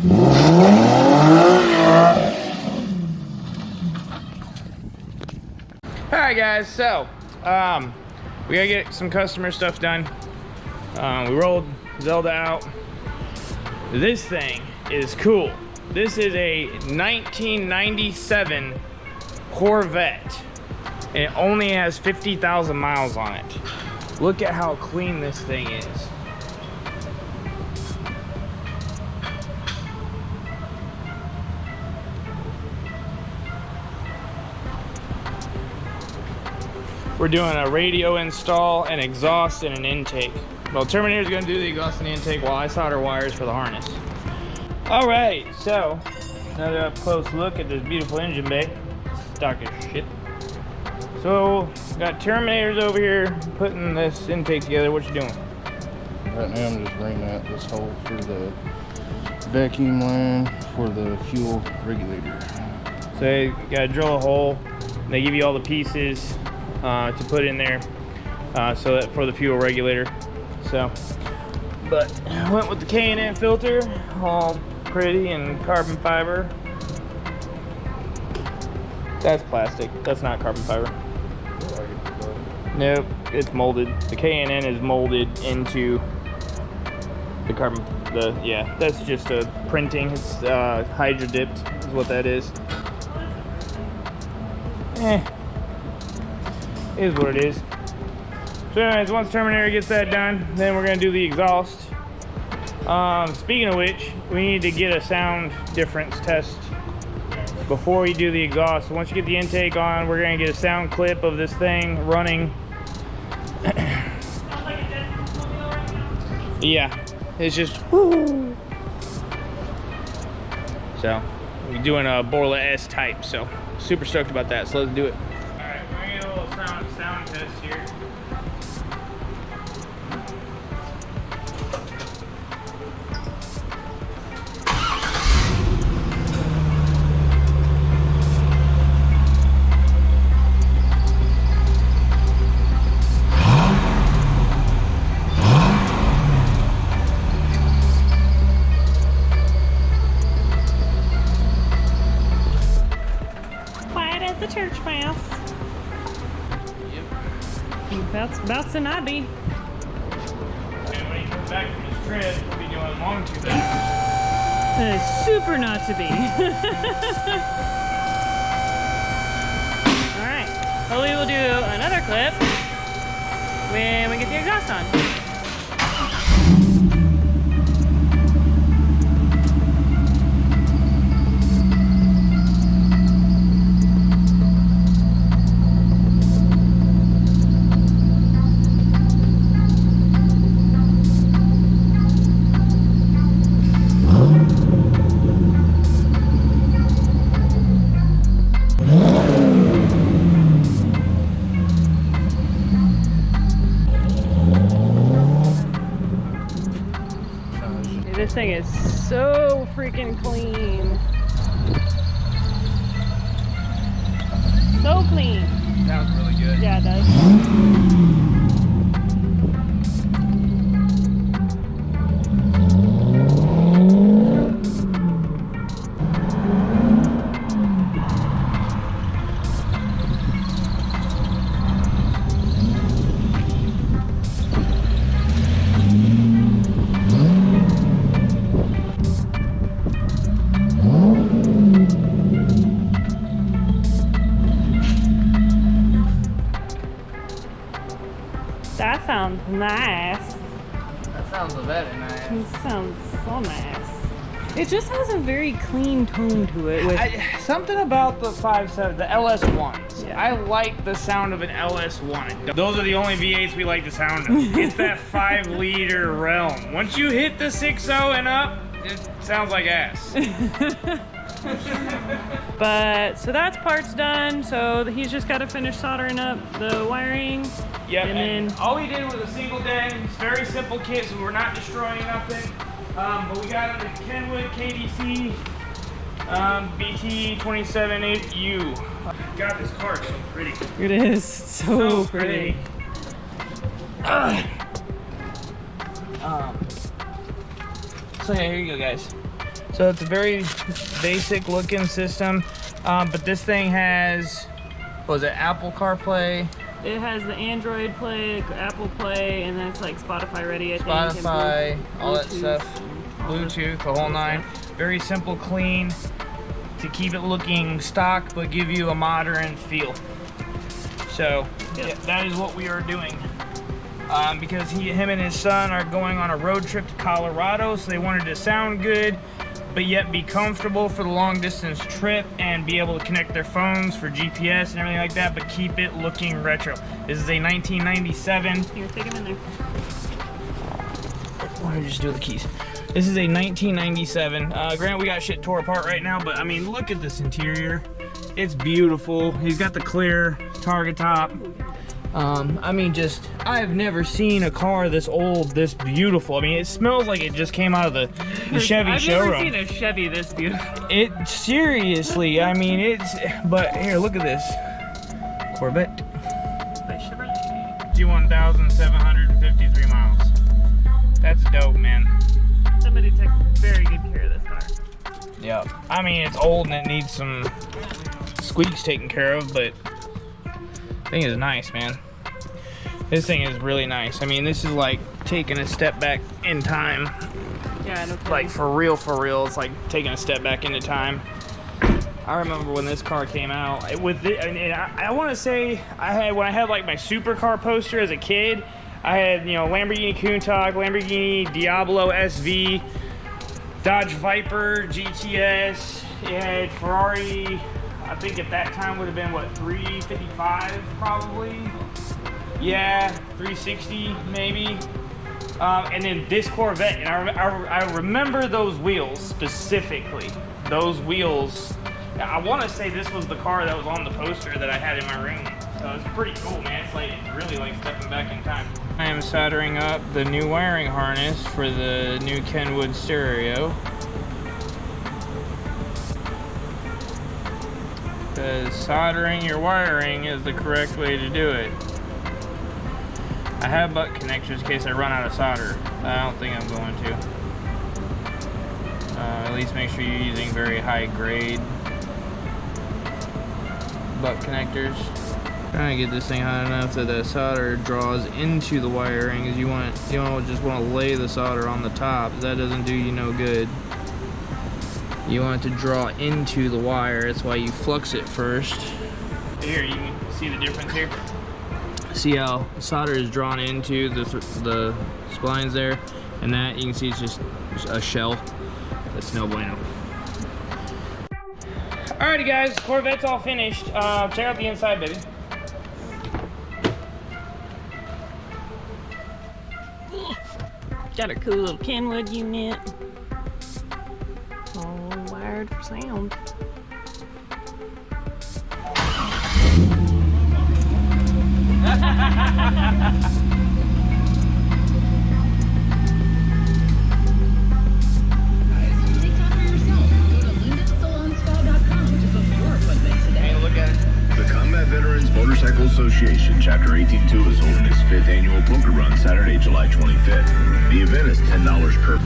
Alright guys, so we gotta get some customer stuff done. We rolled Zelda out. This thing is cool. This is a 1997 Corvette. It only has 50,000 miles on it. Look at how clean this thing is. We're doing a radio install, an exhaust, and an intake. Well, Terminator's gonna do the exhaust and the intake while I solder wires for the harness. All right, so another up close look at this beautiful engine bay. Stock as shit. So, got Terminators over here putting this intake together. What you doing? Right now I'm just ringing out this hole for the vacuum line for the fuel regulator. So you gotta drill a hole. They give you all the pieces to put in there so that for the fuel regulator. So, but I went with the K&N filter, all pretty and carbon fiber. That's plastic. That's not carbon fiber. Nope, it's molded. The K&N is molded into the carbon. Yeah, that's just a printing. It's hydro dipped is what that is. Is what it is. So anyways, once Terminator gets that done, then we're gonna do the exhaust. Speaking of which, we need to get a sound difference test before we do the exhaust. So once you get the intake on, we're gonna get a sound clip of this thing running. Yeah, it's just whoo. So we're doing a Borla S type, so super stoked about that. So let's do it. All right, we're gonna get a little sound test here. The church mouse. Yep. That's about to not be. And when he comes back from his trip, we'll be doing long tooth. That is super not to be. Alright. Hopefully we'll do another clip when we get the exhaust on. This thing is so freaking clean. So clean. Sounds really good. Yeah, it does. That sounds nice. That sounds very nice. It sounds so nice. It just has a very clean tone to it. With Something about the 5.7, the LS1s. Yeah. I like the sound of an LS1. Those are the only V8s we like the sound of. It's that 5-liter realm. Once you hit the 6.0 and up, it sounds like ass. But so that's parts done. So he's just got to finish soldering up the wiring. Yep, and then all we did was a single day. It's a very simple kit, so we're not destroying nothing. But we got the Kenwood KDC BT278U. God, this car is so pretty. it is so pretty. So yeah, here you go, guys. So it's a very basic looking system, but this thing has, what was it, Apple CarPlay? It has the Android Play, Apple Play, and then it's like Spotify ready, I think. Spotify, all that stuff, all Bluetooth, the whole nine. Very simple, clean, to keep it looking stock, but give you a modern feel. So yeah, that is what we are doing. Because him and his son are going on a road trip to Colorado, so they wanted to sound good, but yet be comfortable for the long distance trip and be able to connect their phones for GPS and everything like that, but keep it looking retro. This is a 1997. Here, stick them in there. Why don't I just do the keys? This is a 1997. Granted, we got shit tore apart right now, but I mean, look at this interior. It's beautiful. He's got the clear target top. I mean, just, I've never seen a car this old, this beautiful. I mean, it smells like it just came out of the Chevy showroom. I've never seen a Chevy this beautiful. It, seriously, I mean, it's, but here, look at this. Corvette. By Chevrolet. 51,753 miles. That's dope, man. Somebody took very good care of this car. Yeah. I mean, it's old and it needs some squeaks taken care of, but thing is nice, man. This thing is really nice. I mean, this is like taking a step back in time. Yeah, no kidding. Like for real, it's like taking a step back into time. I remember when this car came out. I want to say when I had like my supercar poster as a kid. I had, you know, Lamborghini Countach, Lamborghini Diablo SV, Dodge Viper GTS. It had Ferrari. I think at that time would have been, what, 355 probably? Yeah, 360 maybe. And then this Corvette, and I remember those wheels specifically. Those wheels, I want to say this was the car that was on the poster that I had in my room. So it's pretty cool, man. It's like really like stepping back in time. I am soldering up the new wiring harness for the new Kenwood stereo. Because soldering your wiring is the correct way to do it. I have butt connectors in case I run out of solder. I don't think I'm going to. At least make sure you're using very high grade butt connectors. Trying to get this thing hot enough that the solder draws into the wiring, because you don't just want to lay the solder on the top. That doesn't do you no good. You want it to draw into the wire. That's why you flux it first. Here, you can see the difference here. See how solder is drawn into the splines there, and that you can see it's just a shell. That's no bueno. Alrighty guys, Corvette's all finished. Check out the inside, baby. Got a cool little Kenwood unit. All wired for sound. The Combat Veterans Motorcycle Association Chapter 182 is holding its 5th annual bunker run Saturday, July 25th. The event is $10 per.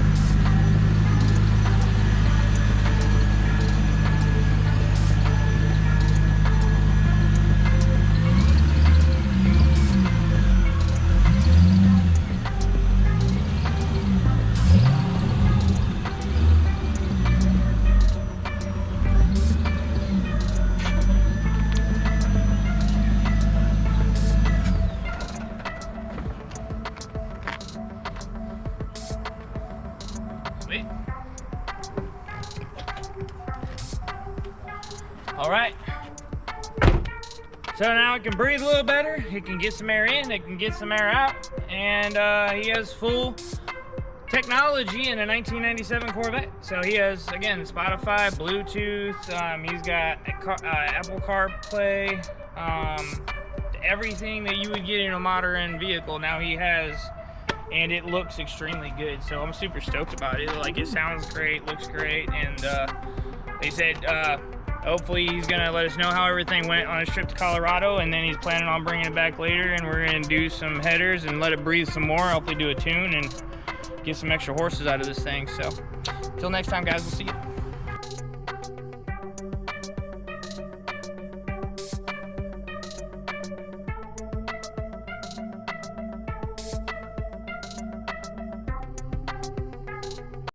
Sweet. All right. So now it can breathe a little better. It can get some air in, it can get some air out. And he has full technology in a 1997 Corvette. So he has, again, Spotify, Bluetooth, he's got Apple CarPlay, everything that you would get in a modern vehicle now he has, and it looks extremely good. So I'm super stoked about it. Like, it sounds great, looks great, and they said hopefully he's gonna let us know how everything went on his trip to Colorado, and then he's planning on bringing it back later, and we're gonna do some headers and let it breathe some more, hopefully do a tune and get some extra horses out of this thing. So until next time, guys, we'll see you.